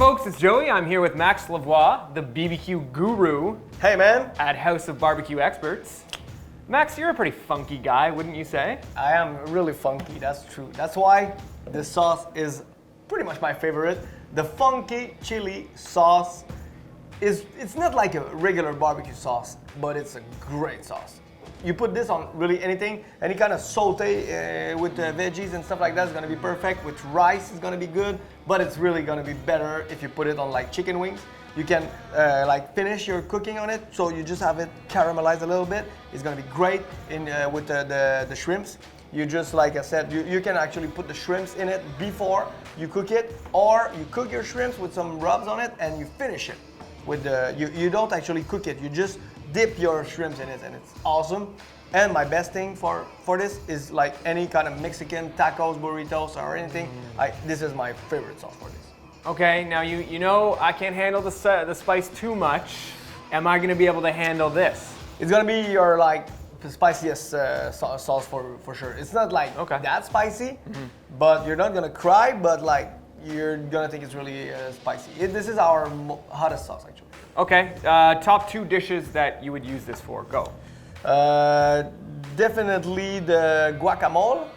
folks, it's Joey. I'm here with Max Lavoie, the BBQ Guru. Hey man! At House of Barbecue Experts. Max, you're a pretty funky guy, wouldn't you say? I am really funky, that's true. That's why this sauce is pretty much my favorite. The funky chili sauce it's not like a regular barbecue sauce, but it's a great sauce. You put this on really anything, any kind of saute with veggies and stuff like that is gonna be perfect. With rice is gonna be good, but it's really gonna be better if you put it on like chicken wings. You can like finish your cooking on it, so you just have it caramelized a little bit. It's gonna be great in with the shrimps. You just, like I said, you can actually put the shrimps in it before you cook it, or you cook your shrimps with some rubs on it and you finish it with the, you don't actually cook it, you just dip your shrimps in it and it's awesome. And my best thing for this is like any kind of Mexican tacos, burritos or anything, this is my favorite sauce for this. Okay, now you know I can't handle the spice too much. Am I gonna be able to handle this? It's gonna be your like the spiciest sauce for sure. It's not like that spicy, but you're not gonna cry, but like you're gonna think it's really spicy. This is our hottest sauce actually. Okay, top 2 dishes that you would use this for, go. Definitely the guacamole.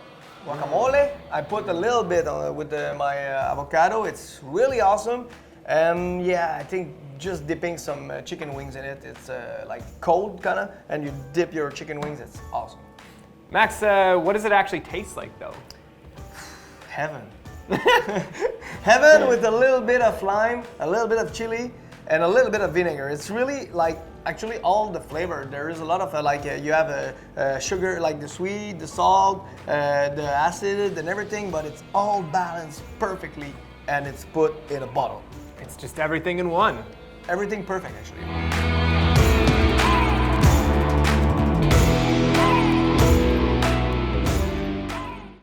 I put a little bit on with my avocado. It's really awesome. And yeah, I think just dipping some chicken wings in it. It's like cold kind of, and you dip your chicken wings. It's awesome. Max, what does it actually taste like though? Heaven. Heaven with a little bit of lime, a little bit of chili, and a little bit of vinegar. It's really like actually all the flavor. There is a lot of like you have a sugar, like the sweet, the salt, the acid, and everything, but it's all balanced perfectly, and it's put in a bottle. It's just everything in one. Everything perfect actually.